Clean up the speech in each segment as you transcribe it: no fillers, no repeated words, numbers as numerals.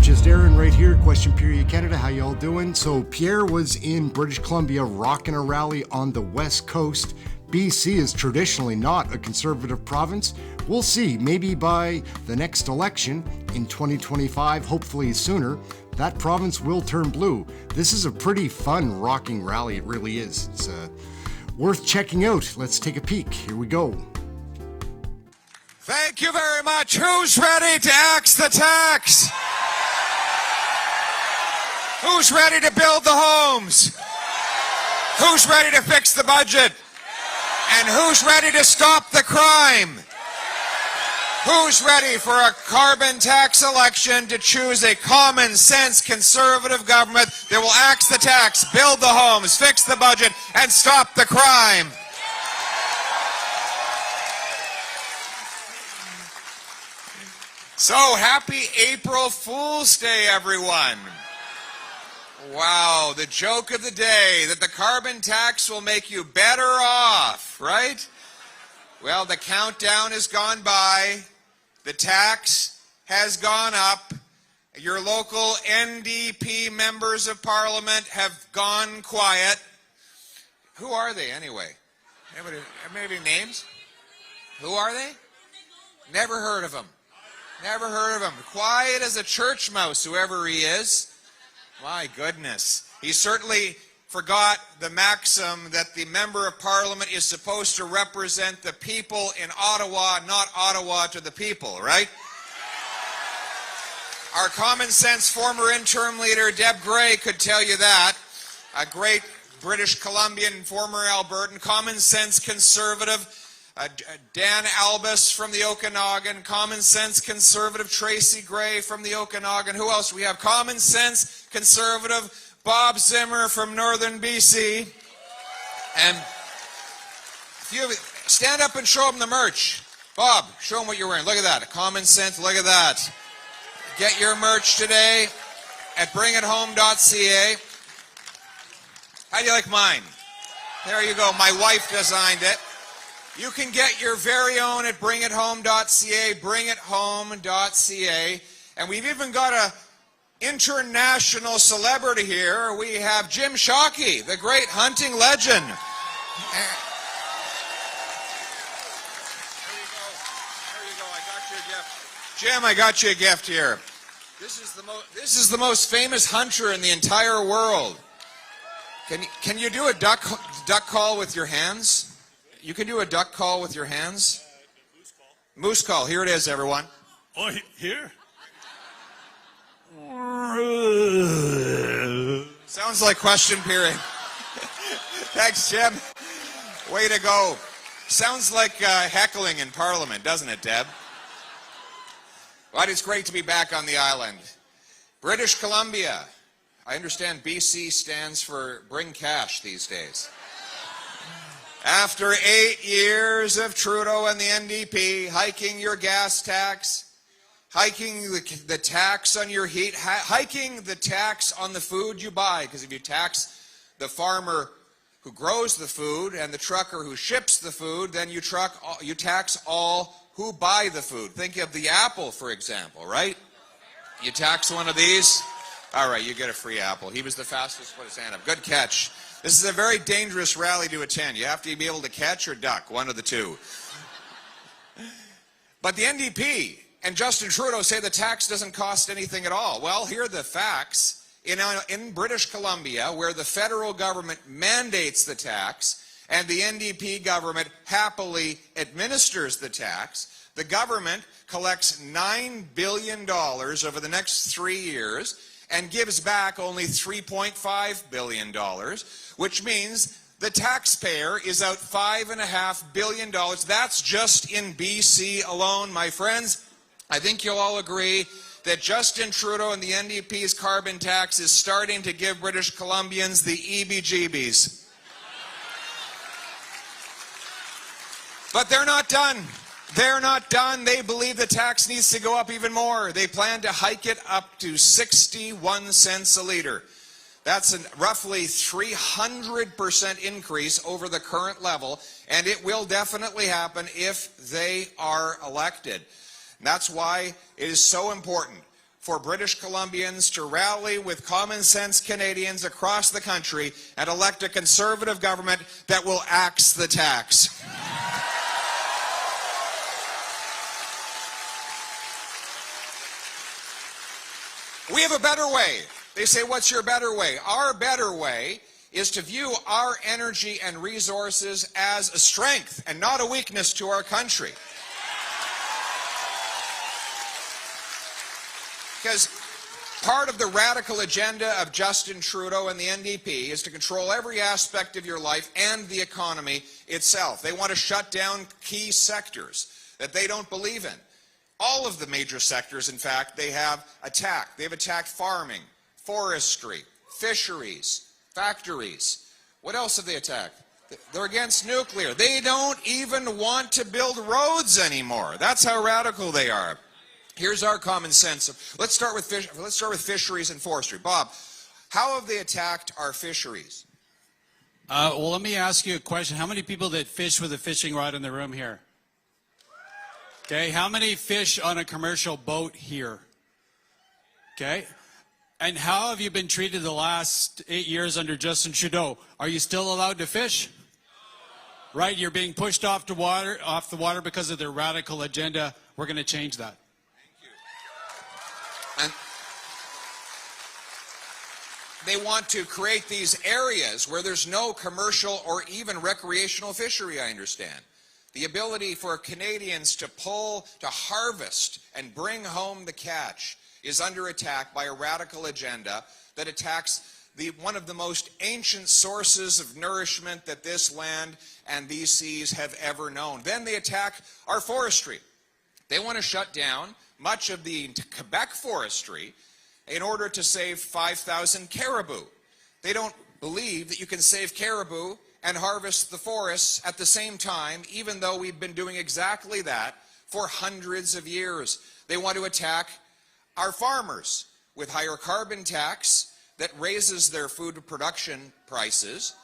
Just Ehren right here, Question Period Canada. How y'all doing? So Pierre was in British Columbia rocking a rally on the West Coast. BC is traditionally not a conservative province. We'll see, maybe by the next election in 2025, hopefully sooner, that province will turn blue. This is a pretty fun rocking rally, it really is. It's worth checking out. Let's take a peek. Here we go. Thank you very much. Who's ready to axe the tax? Who's ready to build the homes? Who's ready to fix the budget? And who's ready to stop the crime? Who's ready for a carbon tax election to choose a common sense conservative government that will axe the tax, build the homes, fix the budget, and stop the crime? So happy April Fool's Day, everyone. Wow, the joke of the day, that the carbon tax will make you better off, right? Well, the countdown has gone by. The tax has gone up. Your local NDP members of parliament have gone quiet. Who are they anyway? Anybody names? Who are they? Never heard of them. Never heard of him. Quiet as a church mouse, whoever he is. My goodness. He certainly forgot the maxim that the member of parliament is supposed to represent the people in Ottawa, not Ottawa to the people, right? Our common sense former interim leader, Deb Gray, could tell you that. A great British Columbian, former Albertan, common sense conservative. Dan Albus from the Okanagan, common sense conservative Tracy Gray from the Okanagan. Who else? We have common sense conservative Bob Zimmer from northern BC. And if you stand up and show them the merch. Bob, show them what you're wearing. Look at that. Common sense, look at that. Get your merch today at bringithome.ca. How do you like mine? There you go. My wife designed it. You can get your very own at bringithome.ca, bringithome.ca. And we've even got an international celebrity here. We have Jim Shockey, the great hunting legend. There you go. I got you a gift. Jim, I got you a gift here. This is the most famous hunter in the entire world. Can you do a duck call with your hands? You can do a duck call with your hands? Moose call. Moose call. Here it is, everyone. Oh, here? Sounds like question period. Thanks, Jim. Way to go. Sounds like heckling in Parliament, doesn't it, Deb? But it's great to be back on the island. British Columbia. I understand BC stands for bring cash these days. After 8 years of Trudeau and the NDP hiking your gas tax, hiking the tax on your heat, hiking the tax on the food you buy, because if you tax the farmer who grows the food and the trucker who ships the food, then you tax all who buy the food. Think of the apple, for example, right? You tax one of these, all right, you get a free apple. He was the fastest to put his hand up. Good catch. This is a very dangerous rally to attend. You have to be able to catch or duck, one of the two. But the NDP and Justin Trudeau say the tax doesn't cost anything at all. Well, here are the facts. In British Columbia, where the federal government mandates the tax and the NDP government happily administers the tax, the government collects $9 billion over the next 3 years and gives back only $3.5 billion, which means the taxpayer is out $5.5 billion. That's just in BC alone, my friends. I think you'll all agree that Justin Trudeau and the NDP's carbon tax is starting to give British Columbians the EBGBs. But they're not done. They're not done. They believe the tax needs to go up even more. They plan to hike it up to 61 cents a litre. That's a roughly 300% increase over the current level, and it will definitely happen if they are elected. And that's why it is so important for British Columbians to rally with common sense Canadians across the country and elect a Conservative government that will axe the tax. We have a better way. They say, what's your better way? Our better way is to view our energy and resources as a strength and not a weakness to our country. Because part of the radical agenda of Justin Trudeau and the NDP is to control every aspect of your life and the economy itself. They want to shut down key sectors that they don't believe in. All of the major sectors, in fact, they have attacked. They've attacked farming, forestry, fisheries, factories. What else have they attacked? They're against nuclear. They don't even want to build roads anymore. That's how radical they are. Here's our common sense. Let's start with fisheries and forestry. Bob, how have they attacked our fisheries? Well, let me ask you a question. How many people that fish with a fishing rod in the room here? Okay, how many fish on a commercial boat here? Okay, and how have you been treated the last 8 years under Justin Trudeau? Are you still allowed to fish? Right, you're being pushed off the water because of their radical agenda. We're going to change that. And they want to create these areas where there's no commercial or even recreational fishery, I understand. The ability for Canadians to harvest and bring home the catch is under attack by a radical agenda that attacks one of the most ancient sources of nourishment that this land and these seas have ever known. Then they attack our forestry. They want to shut down much of the Quebec forestry in order to save 5,000 caribou. They don't believe that you can save caribou and harvest the forests at the same time, even though we've been doing exactly that for hundreds of years. They want to attack our farmers with higher carbon tax that raises their food production prices.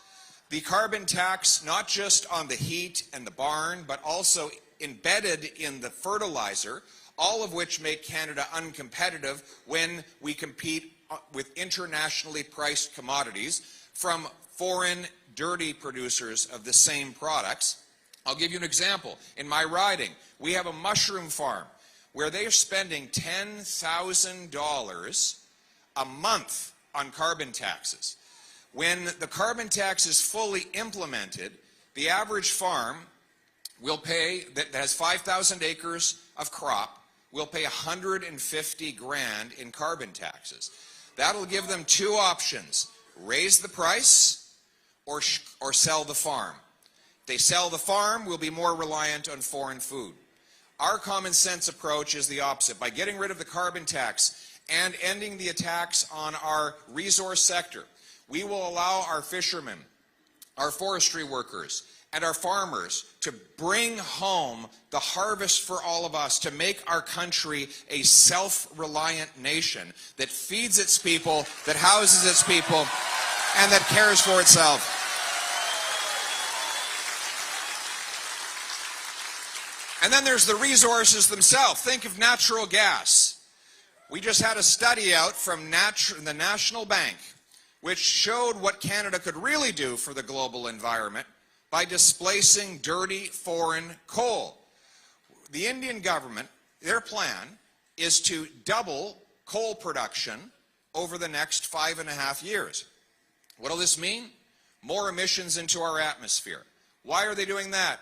The carbon tax, not just on the heat and the barn, but also embedded in the fertilizer, all of which make Canada uncompetitive when we compete with internationally priced commodities from foreign dirty producers of the same products. I'll give you an example. In my riding, we have a mushroom farm where they're spending $10,000 a month on carbon taxes. When the carbon tax is fully implemented, the average farm will pay, that has 5,000 acres of crop, will pay $150 grand in carbon taxes. That'll give them two options: raise the price or sell the farm. If they sell the farm, we'll be more reliant on foreign food. Our common sense approach is the opposite. By getting rid of the carbon tax and ending the attacks on our resource sector, we will allow our fishermen, our forestry workers, and our farmers to bring home the harvest for all of us, to make our country a self-reliant nation that feeds its people, that houses its people, and that cares for itself. And then there's the resources themselves. Think of natural gas. We just had a study out from the National Bank which showed what Canada could really do for the global environment by displacing dirty foreign coal. The Indian government, their plan is to double coal production over the next 5.5 years. What will this mean? More emissions into our atmosphere. Why are they doing that?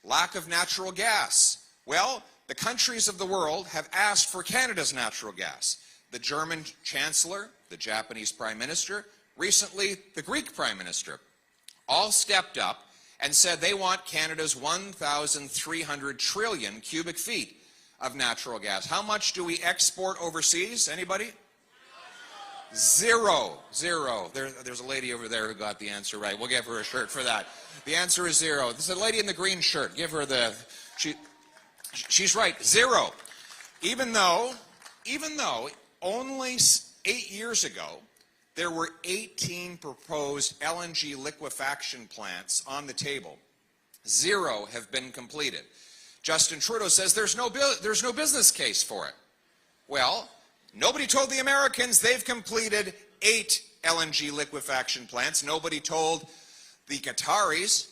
Lack of natural gas. Well, the countries of the world have asked for Canada's natural gas. The German Chancellor, the Japanese Prime Minister, recently the Greek Prime Minister, all stepped up and said they want Canada's 1,300 trillion cubic feet of natural gas. How much do we export overseas? Anybody? Zero. Zero. There's a lady over there who got the answer right. We'll give her a shirt for that. The answer is zero. There's a lady in the green shirt. Give her the... She's right. Zero. Even though only 8 years ago, there were 18 proposed LNG liquefaction plants on the table. Zero have been completed. Justin Trudeau says there's no business case for it. Well, Nobody told the Americans they've completed 8 LNG liquefaction plants. Nobody told the Qataris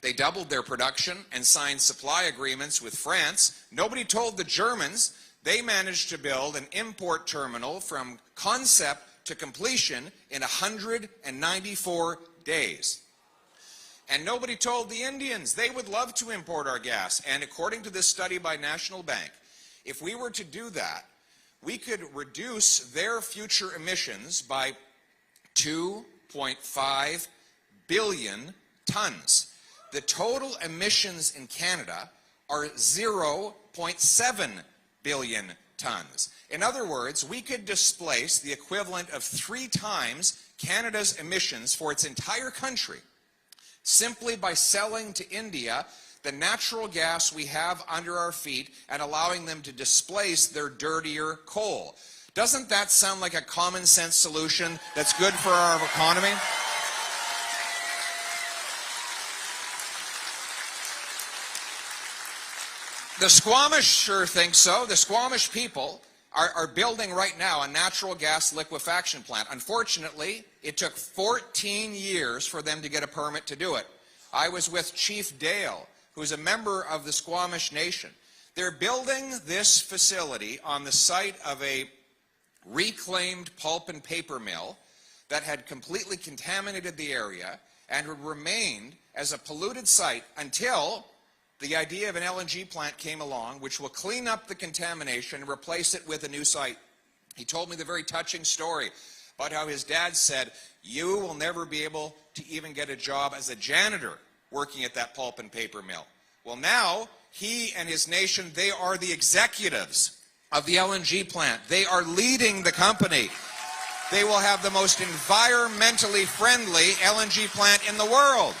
they doubled their production and signed supply agreements with France. Nobody told the Germans they managed to build an import terminal from concept to completion in 194 days. And nobody told the Indians they would love to import our gas. And according to this study by National Bank, if we were to do that, we could reduce their future emissions by 2.5 billion tons. The total emissions in Canada are 0.7 billion tons. In other words, we could displace the equivalent of 3 times Canada's emissions for its entire country simply by selling to India the natural gas we have under our feet and allowing them to displace their dirtier coal. Doesn't that sound like a common sense solution that's good for our economy? The Squamish sure think so. The Squamish people are building right now a natural gas liquefaction plant. Unfortunately, it took 14 years for them to get a permit to do it. I was with Chief Dale, who's a member of the Squamish Nation. They're building this facility on the site of a reclaimed pulp and paper mill that had completely contaminated the area and had remained as a polluted site until the idea of an LNG plant came along, which will clean up the contamination and replace it with a new site. He told me the very touching story about how his dad said, "You will never be able to even get a job as a janitor working at that pulp and paper mill." Well, now he and his nation, they are the executives of the LNG plant. They are leading the company. They will have the most environmentally friendly LNG plant in the world.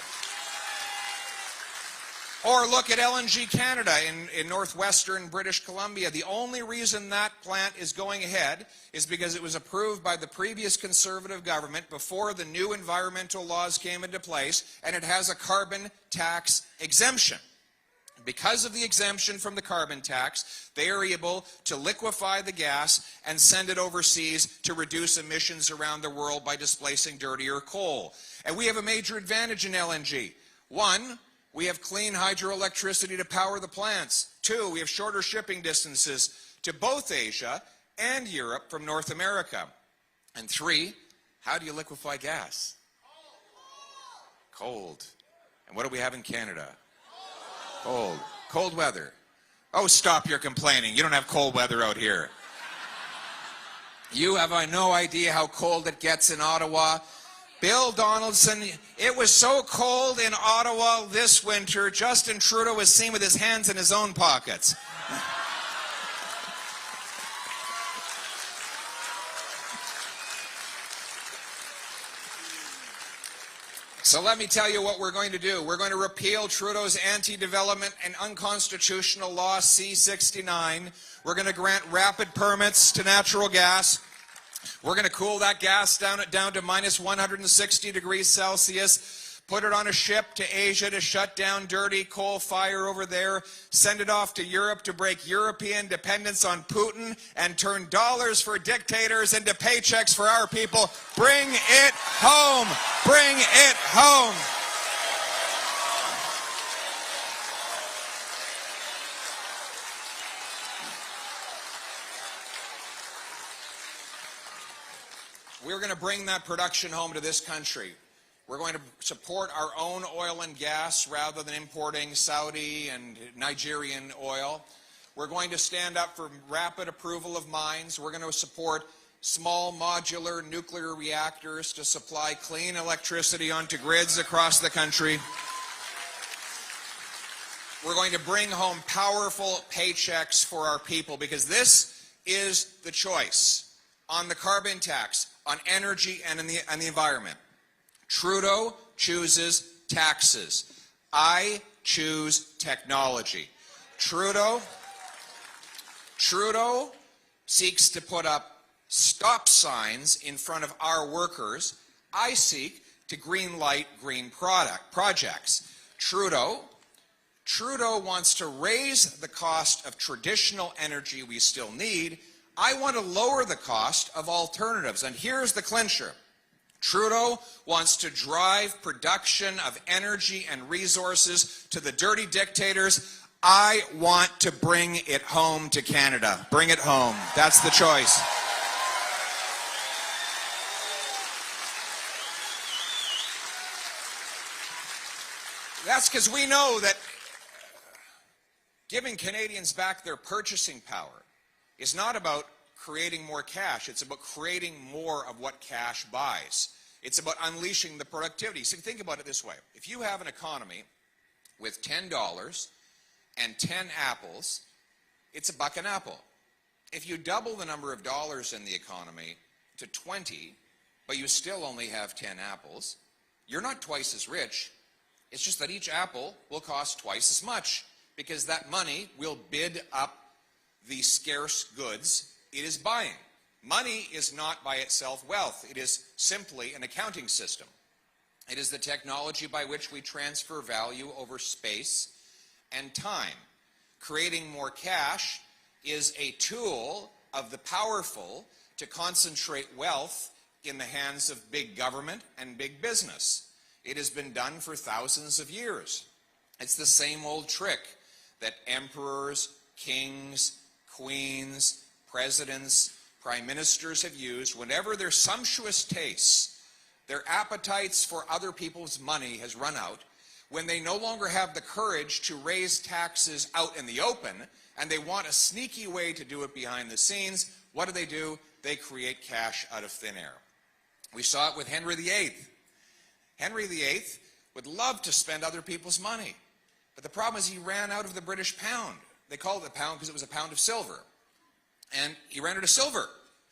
Or look at LNG Canada in northwestern British Columbia. The only reason that plant is going ahead is because it was approved by the previous Conservative government before the new environmental laws came into place, and it has a carbon tax exemption. Because of the exemption from the carbon tax, they are able to liquefy the gas and send it overseas to reduce emissions around the world by displacing dirtier coal. And we have a major advantage in LNG. 1, we have clean hydroelectricity to power the plants. 2, we have shorter shipping distances to both Asia and Europe from North America. And 3, how do you liquefy gas? Cold. And what do we have in Canada? Cold. Cold weather. Oh, stop your complaining. You don't have cold weather out here. You have no idea how cold it gets in Ottawa. Bill Donaldson, it was so cold in Ottawa this winter, Justin Trudeau was seen with his hands in his own pockets. So let me tell you what we're going to do. We're going to repeal Trudeau's anti-development and unconstitutional law C-69. We're going to grant rapid permits to natural gas. We're going to cool that gas down to minus 160 degrees Celsius, put it on a ship to Asia to shut down dirty coal fire over there, send it off to Europe to break European dependence on Putin, and turn dollars for dictators into paychecks for our people. Bring it home! Bring it home! We're going to bring that production home to this country. We're going to support our own oil and gas rather than importing Saudi and Nigerian oil. We're going to stand up for rapid approval of mines. We're going to support small modular nuclear reactors to supply clean electricity onto grids across the country. We're going to bring home powerful paychecks for our people, because this is the choice on the carbon tax, on energy, and on the environment. Trudeau chooses taxes. I choose technology. Trudeau seeks to put up stop signs in front of our workers. I seek to green light green projects. Trudeau wants to raise the cost of traditional energy we still need. I want to lower the cost of alternatives. And here's the clincher. Trudeau wants to drive production of energy and resources to the dirty dictators. I want to bring it home to Canada. Bring it home. That's the choice. That's because we know that giving Canadians back their purchasing power is not about creating more cash. It's about creating more of what cash buys. It's about unleashing the productivity. So think about it this way. If you have an economy with $10 and 10 apples, it's $1 an apple. If you double the number of dollars in the economy to 20, but you still only have 10 apples, you're not twice as rich. It's just that each apple will cost twice as much because that money will bid up the scarce goods it is buying. Money is not by itself wealth. It is simply an accounting system. It is the technology by which we transfer value over space and time. Creating more cash is a tool of the powerful to concentrate wealth in the hands of big government and big business. It has been done for thousands of years. It's the same old trick that emperors, kings, queens, presidents, prime ministers have used whenever their sumptuous tastes, their appetites for other people's money has run out, when they no longer have the courage to raise taxes out in the open and they want a sneaky way to do it behind the scenes. What do? They create cash out of thin air. We saw it with Henry VIII. Henry VIII would love to spend other people's money, but the problem is he ran out of the British pound. They called it the pound because it was a pound of silver. And he ran out of silver.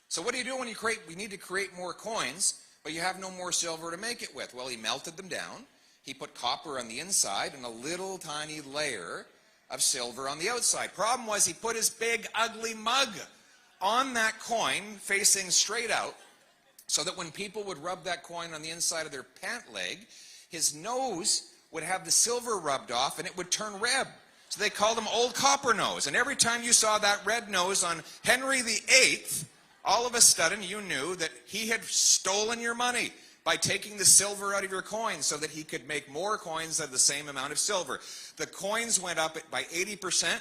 So what do you do when you need to create more coins, but you have no more silver to make it with? Well, he melted them down. He put copper on the inside and a little tiny layer of silver on the outside. Problem was he put his big ugly mug on that coin facing straight out so that when people would rub that coin on the inside of their pant leg, his nose would have the silver rubbed off and it would turn red. So they called him Old Copper Nose. And every time you saw that red nose on Henry VIII, all of a sudden you knew that he had stolen your money by taking the silver out of your coins so that he could make more coins of the same amount of silver. The coins went up by 80%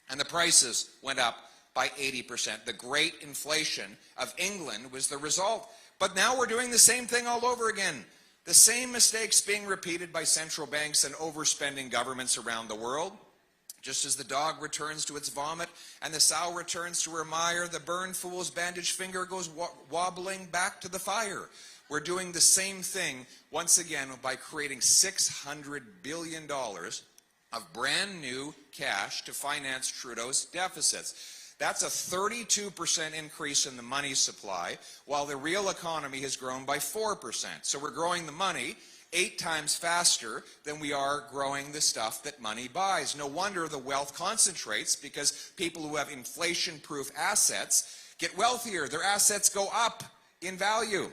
and the prices went up by 80%. The great inflation of England was the result. But now we're doing the same thing all over again. The same mistakes being repeated by central banks and overspending governments around the world. Just as the dog returns to its vomit and the sow returns to her mire, the burned fool's bandaged finger goes wobbling back to the fire. We're doing the same thing once again by creating $600 billion of brand new cash to finance Trudeau's deficits. That's a 32% increase in the money supply, while the real economy has grown by 4%. So we're growing the money 8 times faster than we are growing the stuff that money buys. No wonder the wealth concentrates, because people who have inflation-proof assets get wealthier. Their assets go up in value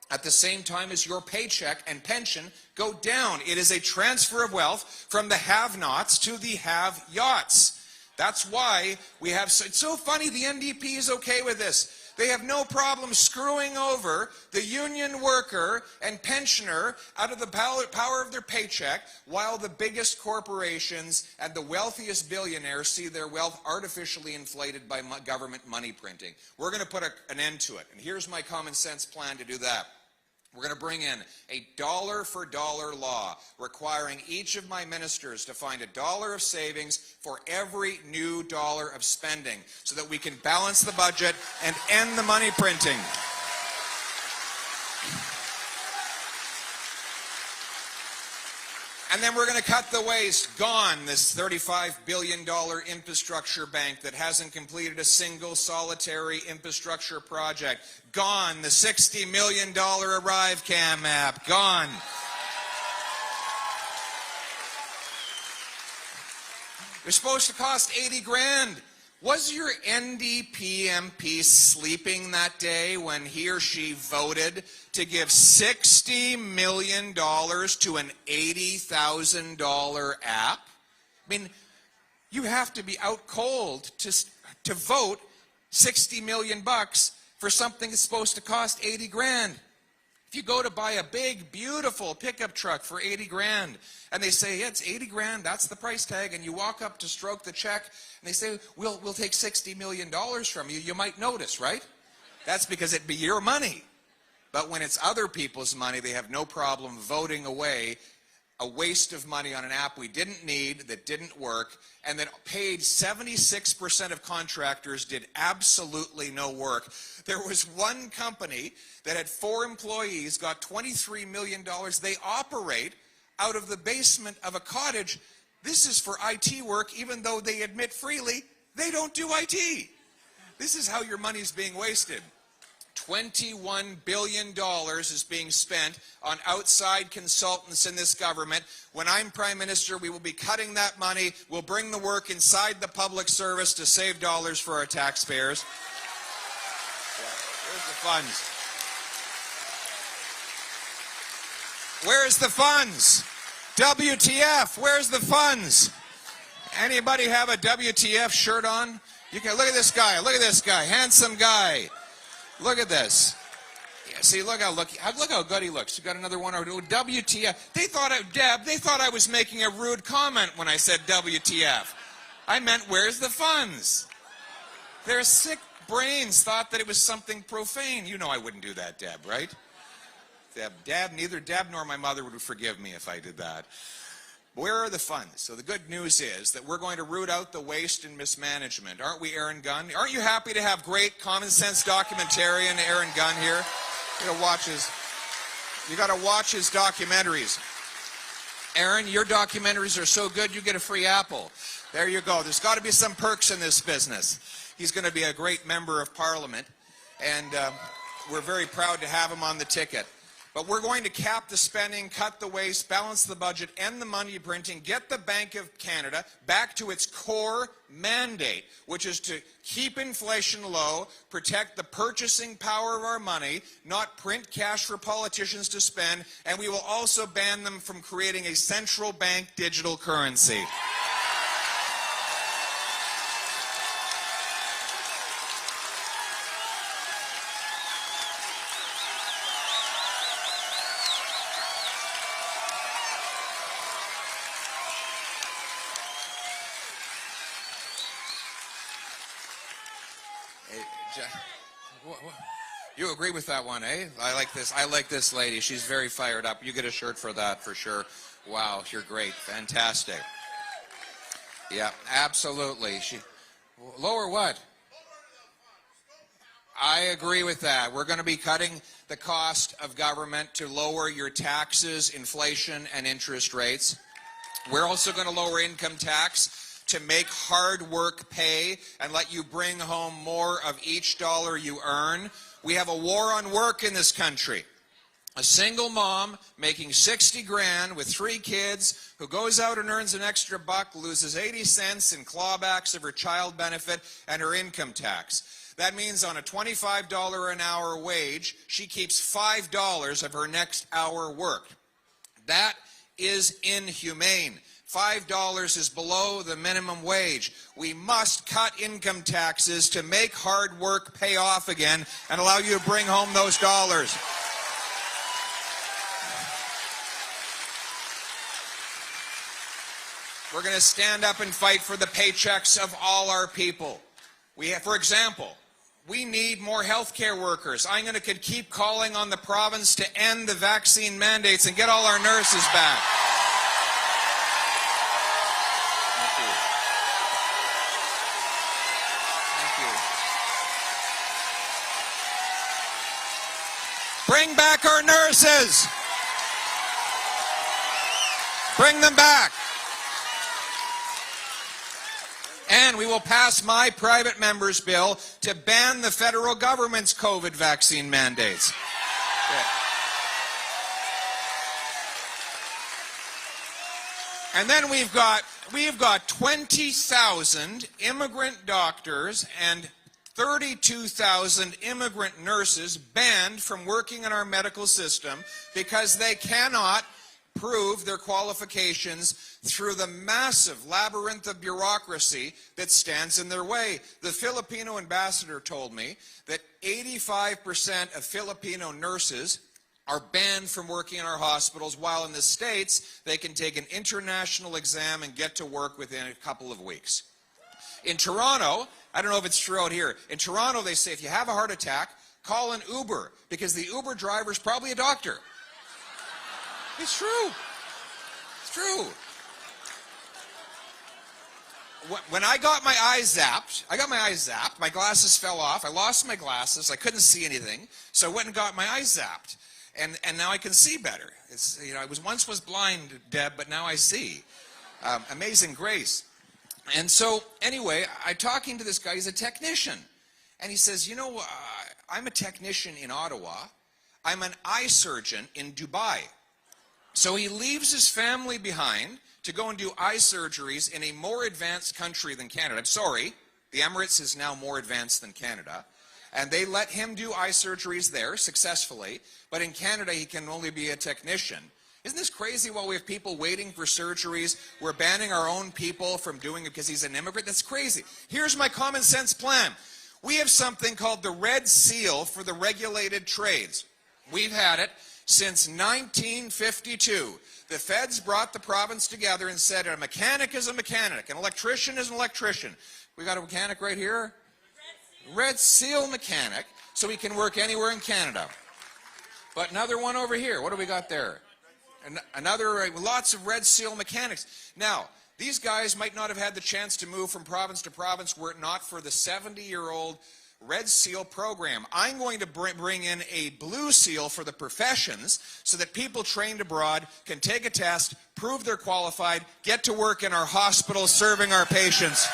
at the same time as your paycheck and pension go down. It is a transfer of wealth from the have-nots to the have-yachts. That's why we have, it's so funny the NDP is okay with this. They have no problem screwing over the union worker and pensioner out of the power of their paycheck, while the biggest corporations and the wealthiest billionaires see their wealth artificially inflated by government money printing. We're going to put an end to it. And here's my common sense plan to do that. We're going to bring in a dollar-for-dollar law requiring each of my ministers to find $1 of savings for every new dollar of spending so that we can balance the budget and end the money printing. And then we're going to cut the waste. Gone this $35 billion infrastructure bank that hasn't completed a single solitary infrastructure project. Gone the $60 million ArriveCam app. Gone. They're supposed to cost 80 grand. Was your NDP MP sleeping that day when he or she voted to give $60 million to an $80,000 app? I mean, you have to be out cold to vote 60 million bucks for something that's supposed to cost 80 grand. If you go to buy a big, beautiful pickup truck for 80 grand, and they say, yeah, it's 80 grand, that's the price tag, and you walk up to stroke the check, and they say, we'll take $60 million from you, you might notice, right? That's because it'd be your money. But when it's other people's money, they have no problem voting away a waste of money on an app we didn't need, that didn't work, and that paid 76% of contractors did absolutely no work. There was one company that had 4 employees, got $23 million. They operate out of the basement of a cottage. This is for IT work, even though they admit freely they don't do IT. This is how your money is being wasted. $21 billion is being spent on outside consultants in this government. When I'm Prime Minister, we will be cutting that money. We'll bring the work inside the public service to save dollars for our taxpayers. Where's the funds? Where's the funds? WTF, where's the funds? Anybody have a WTF shirt on? You can look at this guy, handsome guy. Look at this. Yeah, see, look how good he looks. You got another one or WTF. They thought I was making a rude comment when I said WTF. I meant, where's the funds? Their sick brains thought that it was something profane. You know I wouldn't do that, Deb, right? Neither Deb nor my mother would forgive me if I did that. Where are the funds? So the good news is that we're going to root out the waste and mismanagement. Aren't we, Ehren Gunn? Aren't you happy to have great common sense documentarian Ehren Gunn here? You gotta watch his documentaries. Ehren, your documentaries are so good you get a free apple. There you go. There's got to be some perks in this business. He's going to be a great member of Parliament, and we're very proud to have him on the ticket. But we're going to cap the spending, cut the waste, balance the budget, end the money printing, get the Bank of Canada back to its core mandate, which is to keep inflation low, protect the purchasing power of our money, not print cash for politicians to spend, and we will also ban them from creating a central bank digital currency. You agree with that one, eh? I like this lady. She's very fired up. You get a shirt for that, for sure. Wow, you're great. Fantastic. Yeah, absolutely. Lower what? I agree with that. We're going to be cutting the cost of government to lower your taxes, inflation, and interest rates. We're also going to lower income tax to make hard work pay and let you bring home more of each dollar you earn. We have a war on work in this country. A single mom making 60 grand with 3 kids who goes out and earns an extra buck, loses 80 cents in clawbacks of her child benefit and her income tax. That means on a $25 an hour wage, she keeps $5 of her next hour worked. That is inhumane. $5 is below the minimum wage. We must cut income taxes to make hard work pay off again and allow you to bring home those dollars. We're going to stand up and fight for the paychecks of all our people. For example, we need more healthcare workers. I'm going to keep calling on the province to end the vaccine mandates and get all our nurses back. Bring back our nurses. Bring them back. And we will pass my private member's bill to ban the federal government's COVID vaccine mandates. Yeah. And then we've got 20,000 immigrant doctors and 32,000 immigrant nurses banned from working in our medical system because they cannot prove their qualifications through the massive labyrinth of bureaucracy that stands in their way. The Filipino ambassador told me that 85% of Filipino nurses are banned from working in our hospitals, while in the States, they can take an international exam and get to work within a couple of weeks. In Toronto, I don't know if it's true out here, in Toronto they say if you have a heart attack, call an Uber, because the Uber driver is probably a doctor. It's true. It's true. When I got my eyes zapped, my glasses fell off, I lost my glasses, I couldn't see anything, so I went and got my eyes zapped. And now I can see better. It's, you know, I once was blind, Deb, but now I see. Amazing grace. And so, anyway, I'm talking to this guy, he's a technician. And he says, you know, I'm a technician in Ottawa. I'm an eye surgeon in Dubai. So he leaves his family behind to go and do eye surgeries in a more advanced country than Canada. I'm sorry, the Emirates is now more advanced than Canada. And they let him do eye surgeries there successfully, but in Canada he can only be a technician. Isn't this crazy? While we have people waiting for surgeries, we're banning our own people from doing it because he's an immigrant? That's crazy. Here's my common sense plan. We have something called the Red Seal for the regulated trades. We've had it since 1952. The feds brought the province together and said a mechanic is a mechanic, an electrician is an electrician. We got a mechanic right here. Red Seal mechanic, so he can work anywhere in Canada. But another one over here. What do we got there? Another, lots of Red Seal mechanics. Now, these guys might not have had the chance to move from province to province were it not for the 70-year-old Red Seal program. I'm going to bring in a Blue Seal for the professions so that people trained abroad can take a test, prove they're qualified, get to work in our hospitals serving our patients.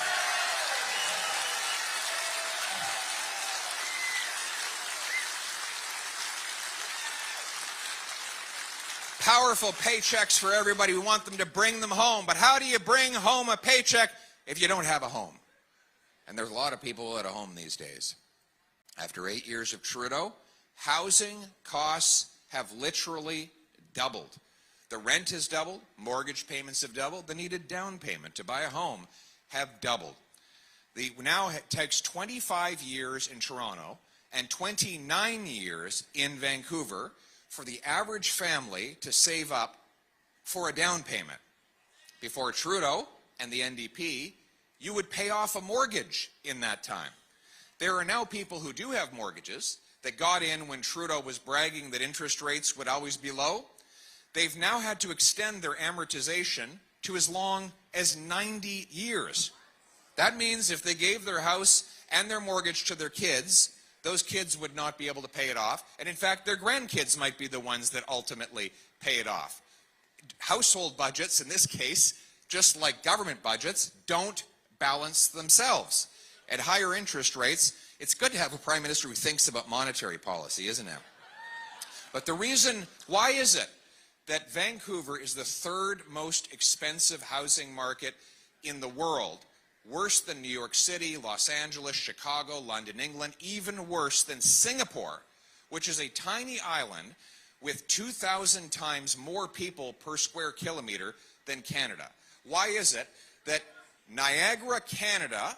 Powerful paychecks for everybody. We want them to bring them home. But how do you bring home a paycheck if you don't have a home? And there's a lot of people at a home these days. After 8 years of Trudeau, housing costs have literally doubled. The rent has doubled, mortgage payments have doubled, the needed down payment to buy a home have doubled. Now it takes 25 years in Toronto and 29 years in Vancouver for the average family to save up for a down payment. Before Trudeau and the NDP, you would pay off a mortgage in that time. There are now people who do have mortgages that got in when Trudeau was bragging that interest rates would always be low. They've now had to extend their amortization to as long as 90 years. That means if they gave their house and their mortgage to their kids, those kids would not be able to pay it off. And in fact, their grandkids might be the ones that ultimately pay it off. Household budgets, in this case, just like government budgets, don't balance themselves. At higher interest rates, it's good to have a prime minister who thinks about monetary policy, isn't it? But the reason, why is it that Vancouver is the third most expensive housing market in the world? Worse than New York City, Los Angeles, Chicago, London, England, even worse than Singapore, which is a tiny island with 2,000 times more people per square kilometer than Canada. Why is it that Niagara, Canada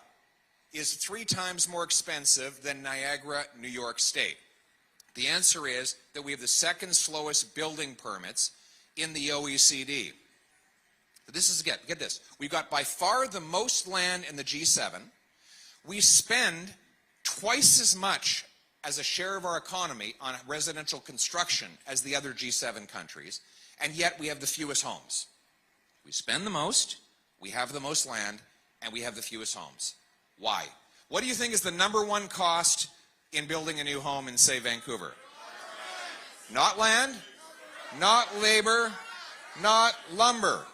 is 3 times more expensive than Niagara, New York State? The answer is that we have the second slowest building permits in the OECD. This is, get this, we've got by far the most land in the G7. We spend twice as much as a share of our economy on residential construction as the other G7 countries, and yet we have the fewest homes. We spend the most, we have the most land, and we have the fewest homes. Why? What do you think is the #1 cost in building a new home in, say, Vancouver? Not land, not labor, not lumber.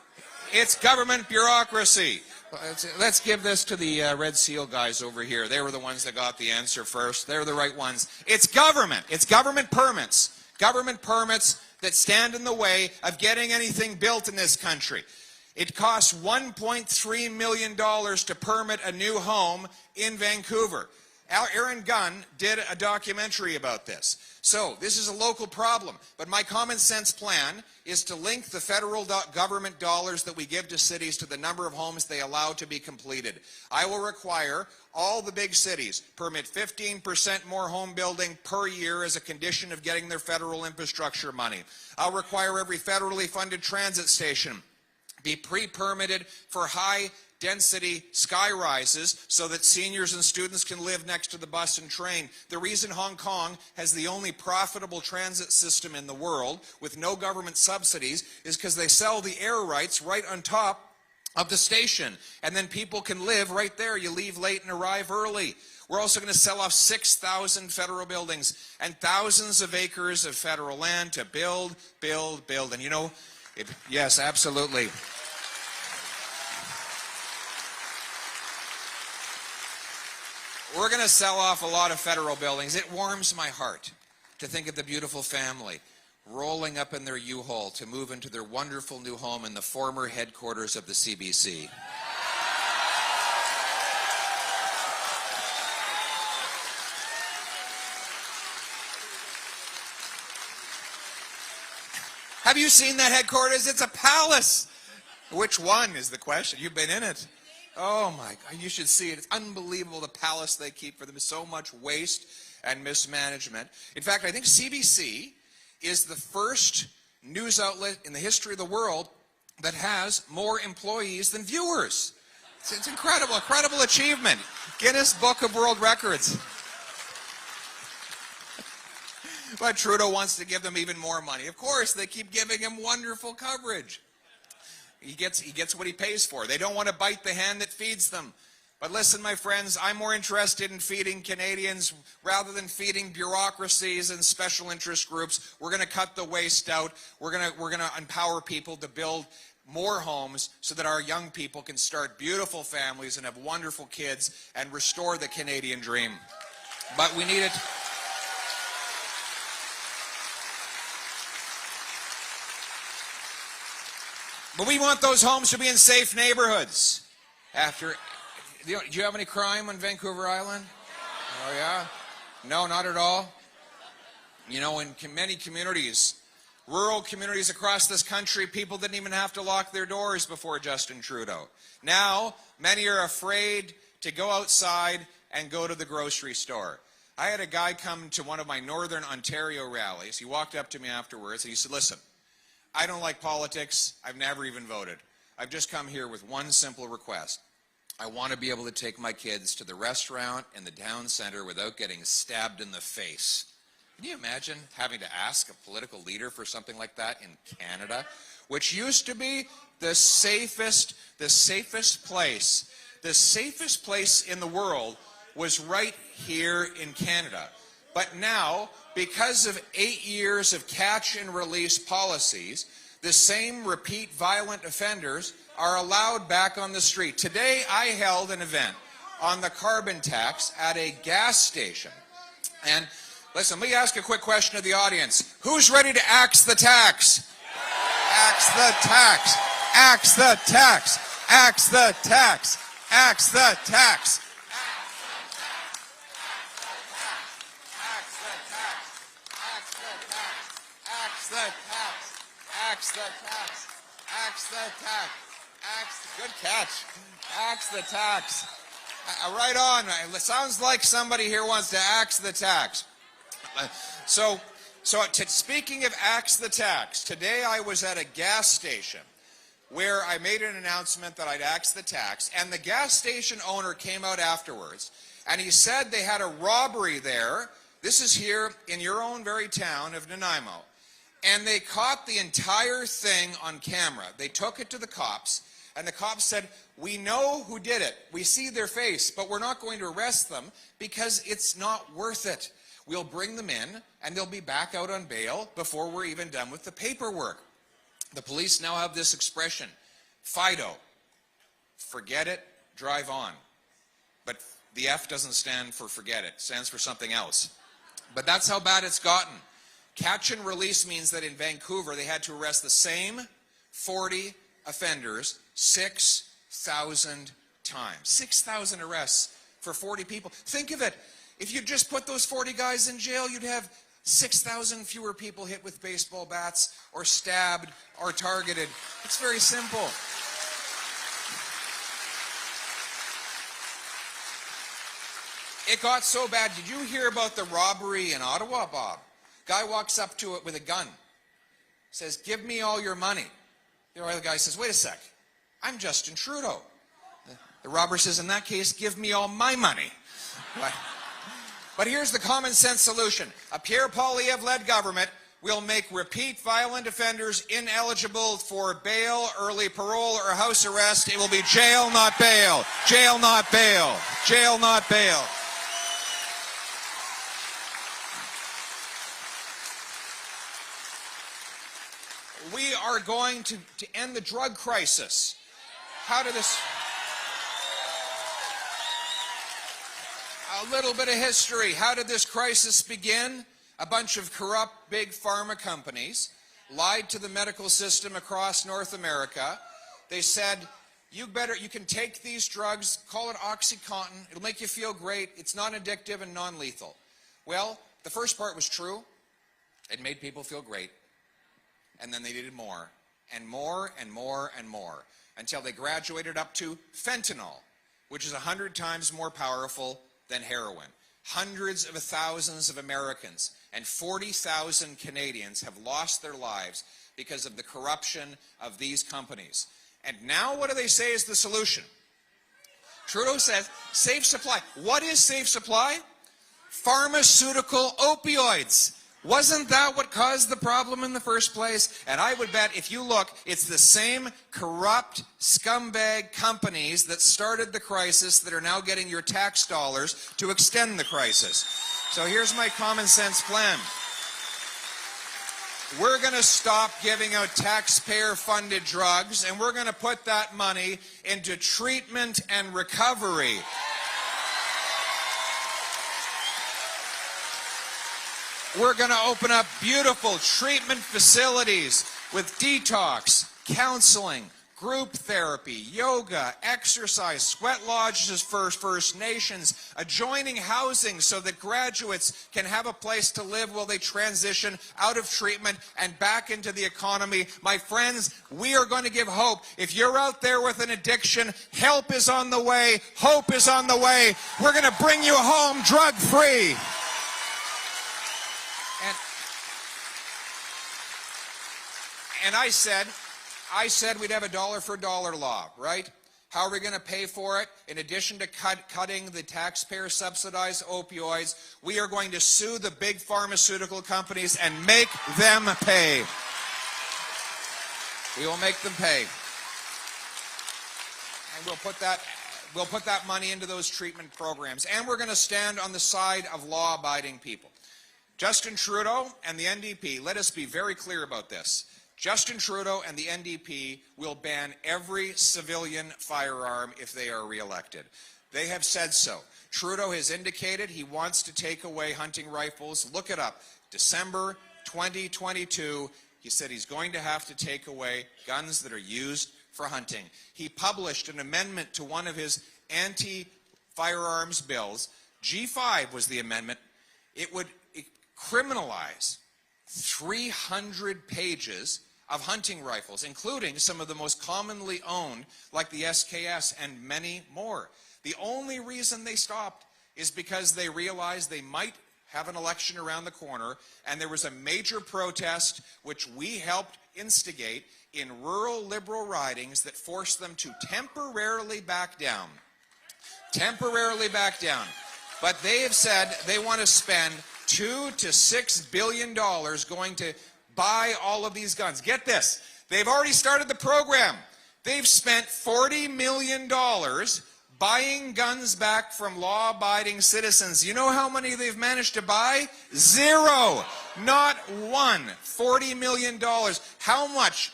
It's government bureaucracy. Let's give this to the Red Seal guys over here. They were the ones that got the answer first. They're the right ones. It's government. It's government permits. Government permits that stand in the way of getting anything built in this country. It costs $1.3 million to permit a new home in Vancouver. Ehren did a documentary about this. So this is a local problem, but my common sense plan is to link the federal government dollars that we give to cities to the number of homes they allow to be completed. I will require all the big cities permit 15% more home building per year as a condition of getting their federal infrastructure money. I'll require every federally funded transit station be pre-permitted for high density sky rises so that seniors and students can live next to the bus and train. The reason Hong Kong has the only profitable transit system in the world with no government subsidies is because they sell the air rights right on top of the station, and then people can live right there. You leave late and arrive early. We're also going to sell off 6,000 federal buildings and thousands of acres of federal land to build. And you know, yes, absolutely. We're going to sell off a lot of federal buildings. It warms my heart to think of the beautiful family rolling up in their U-Haul to move into their wonderful new home in the former headquarters of the CBC. Have you seen that headquarters? It's a palace. Which one is the question? You've been in it. Oh my God, you should see it. It's unbelievable, the palace they keep for them. So much waste and mismanagement. In fact, I think CBC is the first news outlet in the history of the world that has more employees than viewers. It's incredible, incredible achievement. Guinness Book of World Records. But Trudeau wants to give them even more money. Of course, they keep giving him wonderful coverage. He gets what he pays for. They don't want to bite the hand that feeds them. But listen, my friends, I'm more interested in feeding Canadians rather than feeding bureaucracies and special interest groups. We're going to cut the waste out. We're going to empower people to build more homes so that our young people can start beautiful families and have wonderful kids and restore the Canadian dream. But we need it. But we want those homes to be in safe neighborhoods. Do you have any crime on Vancouver Island? Oh yeah? No, not at all. You know, in many communities, rural communities across this country, people didn't even have to lock their doors before Justin Trudeau. Now, many are afraid to go outside and go to the grocery store. I had a guy come to one of my Northern Ontario rallies. He walked up to me afterwards and he said, listen, I don't like politics. I've never even voted. I've just come here with one simple request. I want to be able to take my kids to the restaurant in the town center without getting stabbed in the face. Can you imagine having to ask a political leader for something like that in Canada, which used to be the safest place. The safest place in the world was right here in Canada. But now, because of 8 years of catch and release policies, the same repeat violent offenders are allowed back on the street. Today, I held an event on the carbon tax at a gas station. And listen, let me ask a quick question to the audience. Who's ready to axe the tax? Axe the tax. Axe the tax. Axe the tax. Axe the tax. Axe the tax. Axe the tax. Axe the tax. Good catch. Axe the tax. Right on. It sounds like somebody here wants to axe the tax. Speaking of axe the tax, today I was at a gas station where I made an announcement that I'd axe the tax, and the gas station owner came out afterwards, and he said they had a robbery there. This is here in your own very town of Nanaimo. And they caught the entire thing on camera. They took it to the cops, and the cops said, we know who did it. We see their face, but we're not going to arrest them because it's not worth it. We'll bring them in, and they'll be back out on bail before we're even done with the paperwork. The police now have this expression, FIDO, forget it, drive on. But the F doesn't stand for forget it, it stands for something else. But that's how bad it's gotten. Catch and release means that in Vancouver, they had to arrest the same 40 offenders 6,000 times. 6,000 arrests for 40 people. Think of it. If you just put those 40 guys in jail, you'd have 6,000 fewer people hit with baseball bats or stabbed or targeted. It's very simple. It got so bad. Did you hear about the robbery in Ottawa, Bob? Guy walks up to it with a gun. Says, "Give me all your money." The other guy says, "Wait a sec. I'm Justin Trudeau." The robber says, "In that case, give me all my money." But here's the common sense solution. A Pierre Poilievre-led government will make repeat violent offenders ineligible for bail, early parole, or house arrest. It will be jail, not bail. Jail, not bail. Jail, not bail. We are going to end the drug crisis. How did this... A little bit of history. How did this crisis begin? A bunch of corrupt big pharma companies lied to the medical system across North America. They said, you can take these drugs, call it OxyContin, it'll make you feel great, it's non-addictive and non-lethal. Well, the first part was true. It made people feel great. And then they needed more, and more, and more, and more, until they graduated up to fentanyl, which is 100 times more powerful than heroin. Hundreds of thousands of Americans and 40,000 Canadians have lost their lives because of the corruption of these companies. And now what do they say is the solution? Trudeau says, safe supply. What is safe supply? Pharmaceutical opioids. Wasn't that what caused the problem in the first place? And I would bet if you look, it's the same corrupt scumbag companies that started the crisis that are now getting your tax dollars to extend the crisis. So here's my common sense plan. We're going to stop giving out taxpayer-funded drugs, and we're going to put that money into treatment and recovery. We're going to open up beautiful treatment facilities with detox, counseling, group therapy, yoga, exercise, sweat lodges for First Nations, adjoining housing so that graduates can have a place to live while they transition out of treatment and back into the economy. My friends, we are going to give hope. If you're out there with an addiction, help is on the way, hope is on the way. We're going to bring you home drug-free. And I said we'd have a dollar for dollar law, right? How are we going to pay for it? In addition to cutting the taxpayer subsidized opioids, we are going to sue the big pharmaceutical companies and make them pay. We will make them pay. And we'll put that money into those treatment programs. And we're going to stand on the side of law-abiding people. Justin Trudeau and the NDP, let us be very clear about this. Justin Trudeau and the NDP will ban every civilian firearm if they are re-elected. They have said so. Trudeau has indicated he wants to take away hunting rifles. Look it up. December 2022, he said he's going to have to take away guns that are used for hunting. He published an amendment to one of his anti-firearms bills. G5 was the amendment. It would criminalize 300 pages of hunting rifles, including some of the most commonly owned, like the SKS and many more. The only reason they stopped is because they realized they might have an election around the corner, and there was a major protest which we helped instigate in rural Liberal ridings that forced them to temporarily back down. Temporarily back down. But they have said they want to spend $2 to $6 billion going to buy all of these guns. Get this, they've already started the program. They've spent $40 million buying guns back from law-abiding citizens. You know how many they've managed to buy? Zero. Not one. $40 million. How much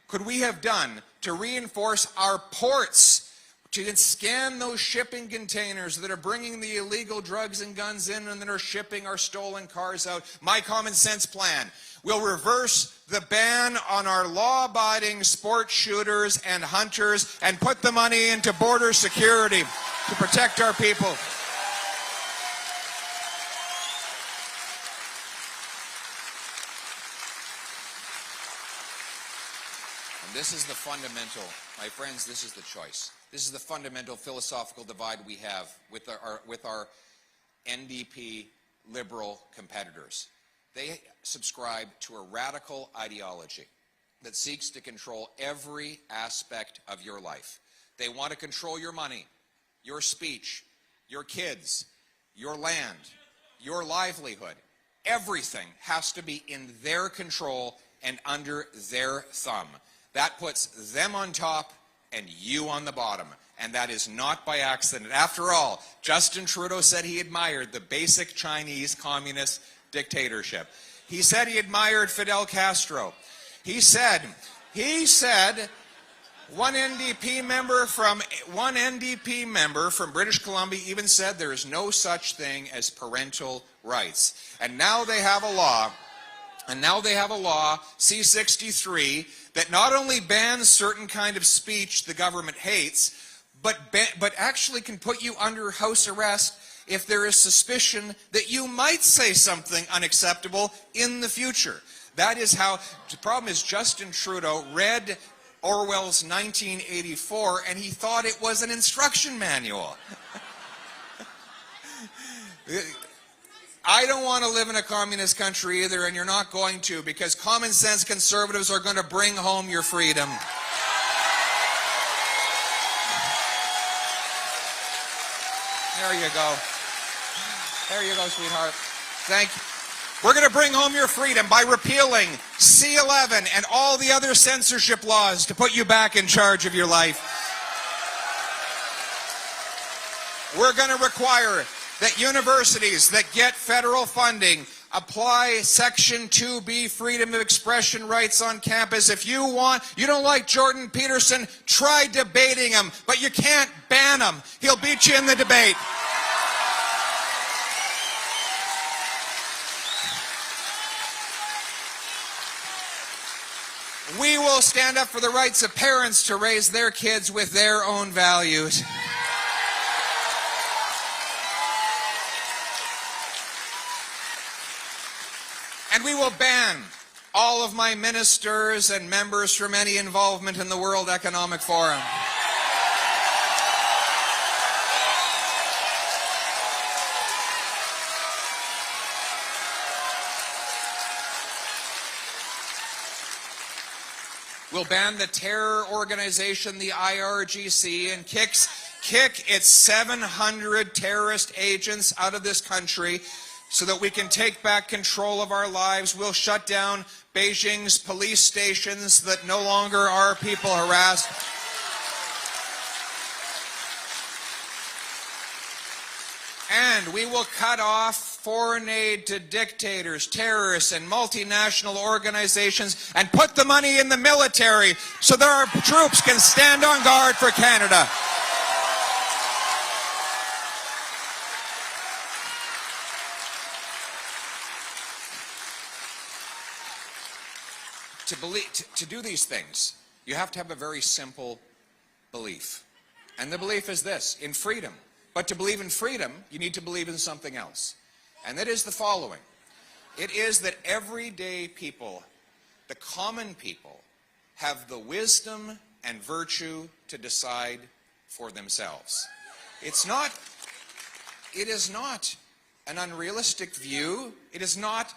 could we have done to reinforce our ports, to scan those shipping containers that are bringing the illegal drugs and guns in and that are shipping our stolen cars out? My common sense plan will reverse the ban on our law-abiding sport shooters and hunters and put the money into border security to protect our people. This is the fundamental, my friends, this is the choice. This is the fundamental philosophical divide we have with our NDP liberal competitors. They subscribe to a radical ideology that seeks to control every aspect of your life. They want to control your money, your speech, your kids, your land, your livelihood. Everything has to be in their control and under their thumb. That puts them on top and you on the bottom. And that is not by accident. After all, Justin Trudeau said he admired the basic Chinese communist dictatorship. He said he admired Fidel Castro. He said one NDP member from British Columbia even said there is no such thing as parental rights. And now they have a law, C-63, that not only bans certain kind of speech the government hates, but actually can put you under house arrest if there is suspicion that you might say something unacceptable in the future. That is how, the problem is Justin Trudeau read Orwell's 1984 and he thought it was an instruction manual. I don't want to live in a communist country either, and you're not going to, because common sense conservatives are going to bring home your freedom. There you go. There you go, sweetheart. Thank you. We're going to bring home your freedom by repealing C-11 and all the other censorship laws to put you back in charge of your life. We're going to require that universities that get federal funding apply Section 2B freedom of expression rights on campus. If you don't like Jordan Peterson, try debating him, but you can't ban him. He'll beat you in the debate. We will stand up for the rights of parents to raise their kids with their own values. And we will ban all of my ministers and members from any involvement in the World Economic Forum. We'll ban the terror organization, the IRGC, and kick its 700 terrorist agents out of this country so that we can take back control of our lives. We'll shut down Beijing's police stations that no longer are people harassed. And we will cut off foreign aid to dictators, terrorists, and multinational organizations and put the money in the military so that our troops can stand on guard for Canada. To do these things, you have to have a very simple belief. And the belief is this, in freedom. But to believe in freedom, you need to believe in something else. And that is the following. It is that everyday people, the common people, have the wisdom and virtue to decide for themselves. It is not an unrealistic view. It is not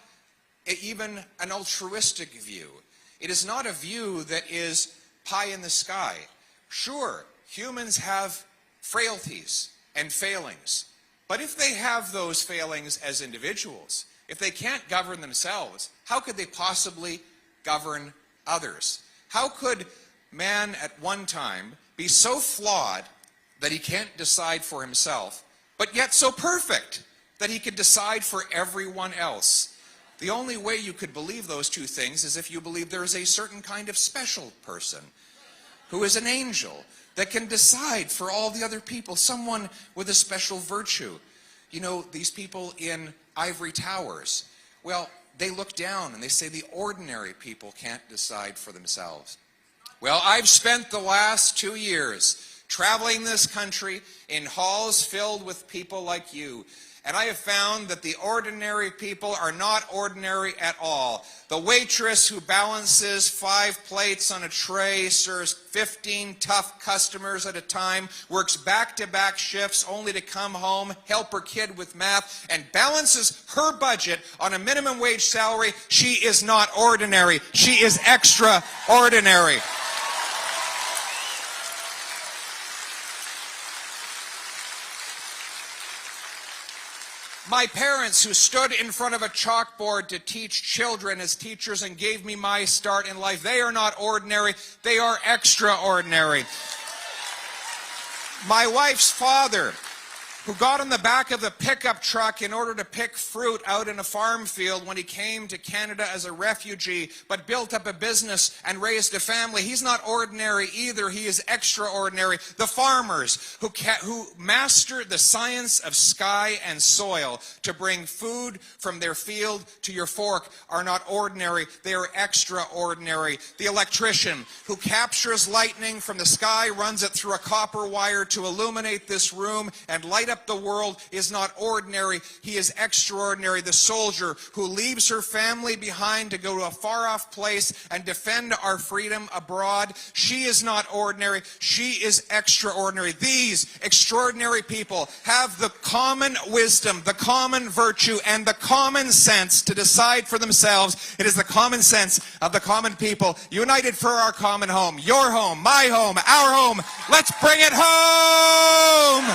even an altruistic view. It is not a view that is pie in the sky. Sure, humans have frailties and failings. But if they have those failings as individuals, if they can't govern themselves, how could they possibly govern others? How could man at one time be so flawed that he can't decide for himself, but yet so perfect that he could decide for everyone else? The only way you could believe those two things is if you believe there is a certain kind of special person who is an angel that can decide for all the other people, someone with a special virtue. You know, these people in ivory towers, well, they look down and they say the ordinary people can't decide for themselves. Well, I've spent the last 2 years traveling this country in halls filled with people like you, And I have found that the ordinary people are not ordinary at all. The waitress who balances 5 plates on a tray, serves 15 tough customers at a time, works back-to-back shifts only to come home, help her kid with math, and balances her budget on a minimum wage salary. She is not ordinary. She is extraordinary. My parents, who stood in front of a chalkboard to teach children as teachers and gave me my start in life, they are not ordinary, they are extraordinary. My wife's father, who got on the back of a pickup truck in order to pick fruit out in a farm field when he came to Canada as a refugee, but built up a business and raised a family. He's not ordinary either. He is extraordinary. The farmers who mastered the science of sky and soil to bring food from their field to your fork are not ordinary. They are extraordinary. The electrician who captures lightning from the sky, runs it through a copper wire to illuminate this room and light up the world is not ordinary. He is extraordinary. The soldier who leaves her family behind to go to a far-off place and defend our freedom abroad, she is not ordinary. She is extraordinary. These extraordinary people have the common wisdom, the common virtue, and the common sense to decide for themselves. It is the common sense of the common people united for our common home. Your home, my home, our home. Let's bring it home!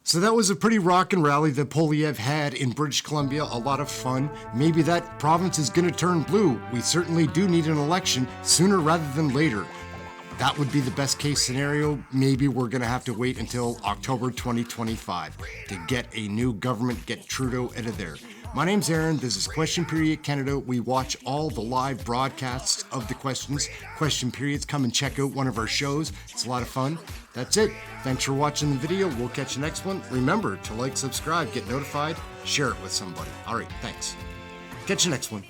So that was a pretty rockin' rally that Poilievre had in British Columbia. A lot of fun. Maybe that province is going to turn blue. We certainly do need an election sooner rather than later. That would be the best case scenario. Maybe we're going to have to wait until October 2025 to get a new government, get Trudeau out of there. My name's Ehren. This is Question Period Canada. We watch all the live broadcasts of the questions. Question periods. Come and check out one of our shows. It's a lot of fun. That's it. Thanks for watching the video. We'll catch you next one. Remember to like, subscribe, get notified, share it with somebody. All right, thanks. Catch you next one.